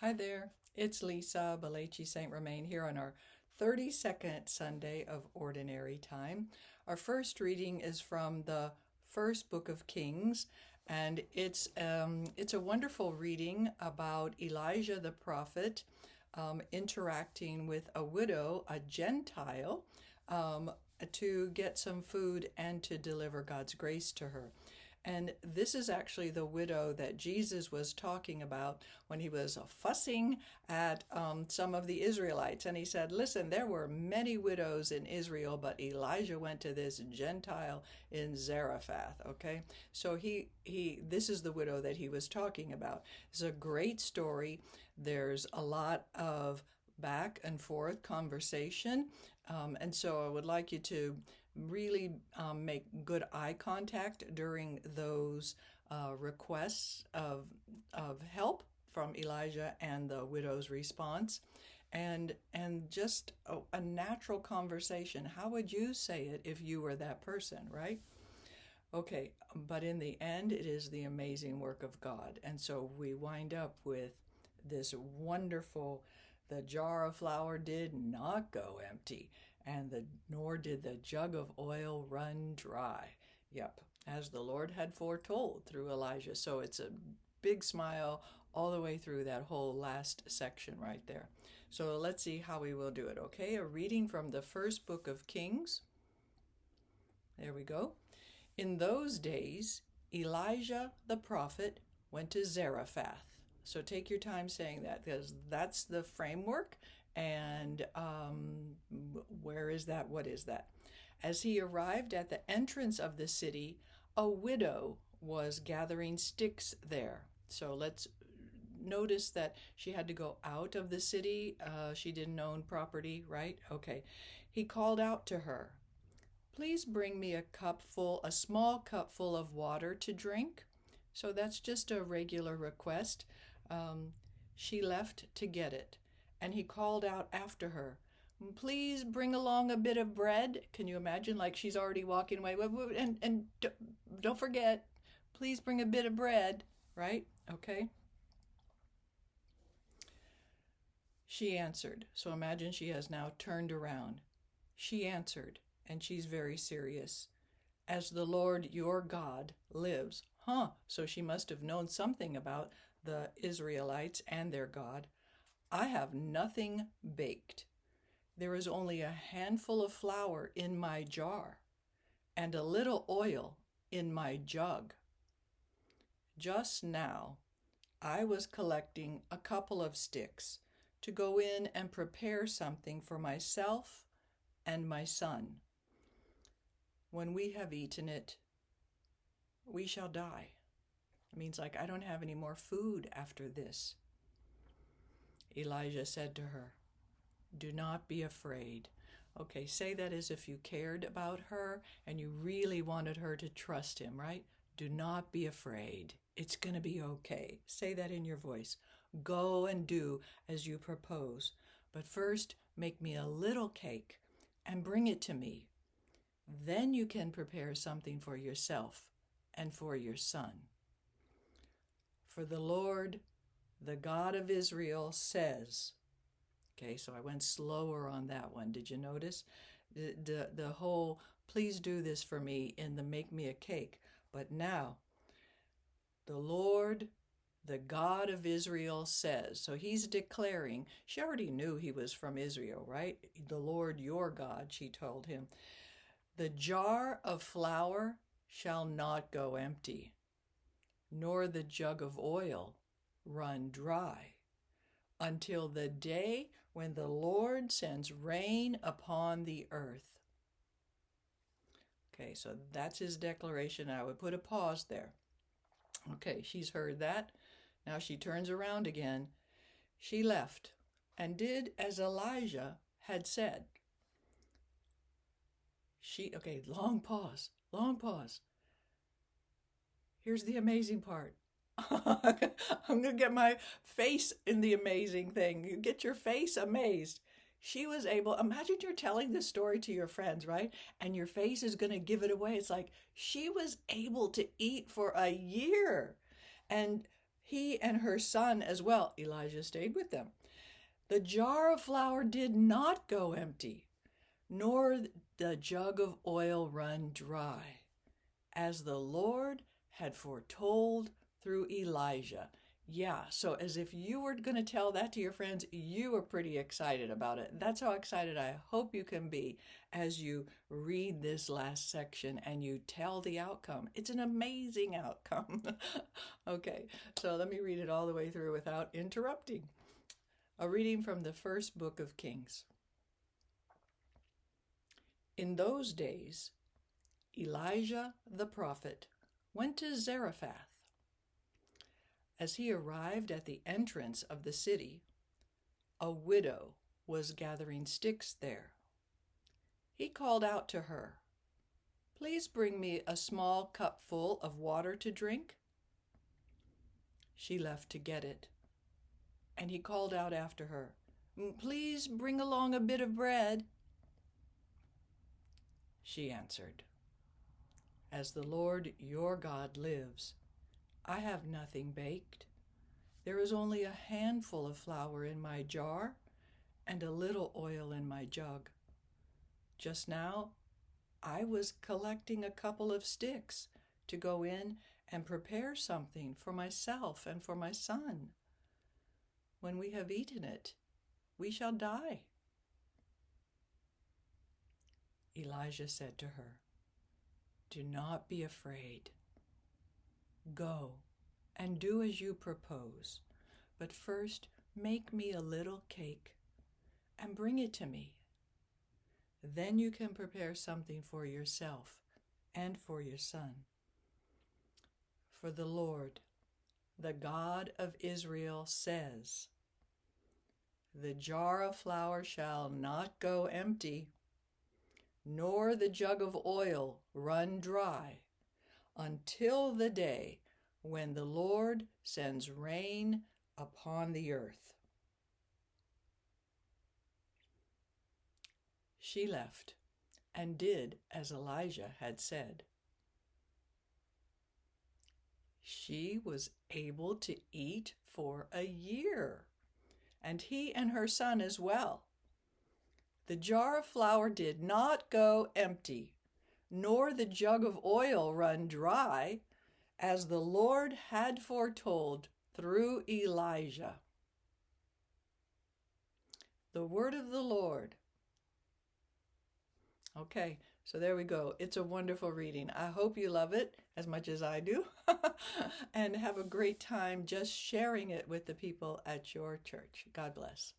Hi there, it's Lisa Balachi St. Romain here on our 32nd Sunday of Ordinary Time. Our first reading is from the first book of Kings, and it's a wonderful reading about Elijah the prophet interacting with a widow, a Gentile, to get some food and to deliver God's grace to her. And this is actually the widow that Jesus was talking about when he was fussing at some of the Israelites. And he said, listen, there were many widows in Israel, but Elijah went to this Gentile in Zarephath. Okay. So this is the widow that he was talking about. It's a great story. There's a lot of back and forth conversation. And so I would like you to really make good eye contact during those requests of help from Elijah and the widow's response, and just a natural conversation. How would you say it if you were that person, right? Okay, but in the end, it is the amazing work of God. And so we wind up with this wonderful, the jar of flour did not go empty, and nor did the jug of oil run dry. Yep, as the Lord had foretold through Elijah. So it's a big smile all the way through that whole last section right there. So let's see how we will do it, okay? A reading from the first book of Kings. There we go. In those days, Elijah the prophet went to Zarephath. So take your time saying that, because that's the framework. And where is that? What is that? As he arrived at the entrance of the city, a widow was gathering sticks there. So let's notice that she had to go out of the city. She didn't own property, right? Okay. He called out to her, "Please bring me a small cupful of water to drink." So that's just a regular request. She left to get it, and he called out after her, "Please bring along a bit of bread." Can you imagine? Like she's already walking away. And don't forget, please bring a bit of bread, right? Okay. She answered. So imagine she has now turned around. She answered, and she's very serious. "As the Lord your God lives." So she must have known something about the Israelites and their God. "I have nothing baked. There is only a handful of flour in my jar and a little oil in my jug. Just now, I was collecting a couple of sticks to go in and prepare something for myself and my son. When we have eaten it, we shall die." It means like, I don't have any more food after this. Elijah said to her, "Do not be afraid." Okay, say that as if you cared about her and you really wanted her to trust him, right? Do not be afraid. It's going to be okay. Say that in your voice. Go and do as you propose. But first, make me a little cake and bring it to me. Then you can prepare something for yourself and for your son. For the Lord, the God of Israel, says. Okay, so I went slower on that one. Did you notice? The whole, please do this for me in the make me a cake. But now, the Lord, the God of Israel, says. So he's declaring, she already knew he was from Israel, right? The Lord your God, she told him. "The jar of flour shall not go empty, nor the jug of oil run dry, until the day when the Lord sends rain upon the earth." Okay, so that's his declaration. I would put a pause there. Okay, she's heard that. Now she turns around again. She left and did as Elijah had said. Long pause. Here's the amazing part. I'm going to get my face in the amazing thing. You get your face amazed. She was able, imagine you're telling this story to your friends, right? And your face is going to give it away. It's like she was able to eat for a year. And he and her son as well. Elijah stayed with them. The jar of flour did not go empty, nor the jug of oil run dry, as the Lord had foretold through Elijah. Yeah, so as if you were going to tell that to your friends, you were pretty excited about it. That's how excited I hope you can be as you read this last section and you tell the outcome. It's an amazing outcome. Okay, so let me read it all the way through without interrupting. A reading from the first book of Kings. In those days, Elijah the prophet went to Zarephath. As he arrived at the entrance of the city, a widow was gathering sticks there. He called out to her, "Please bring me a small cupful of water to drink." She left to get it, and he called out after her, "Please bring along a bit of bread." She answered, "As the Lord your God lives, I have nothing baked. There is only a handful of flour in my jar and a little oil in my jug. Just now, I was collecting a couple of sticks to go in and prepare something for myself and for my son. When we have eaten it, we shall die." Elijah said to her, "Do not be afraid. Go and do as you propose, but first make me a little cake and bring it to me. Then you can prepare something for yourself and for your son. For the Lord, the God of Israel, says, 'The jar of flour shall not go empty, nor the jug of oil run dry, until the day when the Lord sends rain upon the earth.'" She left and did as Elijah had said. She was able to eat for a year, and he and her son as well. The jar of flour did not go empty, nor the jug of oil run dry, as the Lord had foretold through Elijah. The word of the Lord. Okay, so there we go. It's a wonderful reading. I hope you love it as much as I do and have a great time just sharing it with the people at your church. God bless.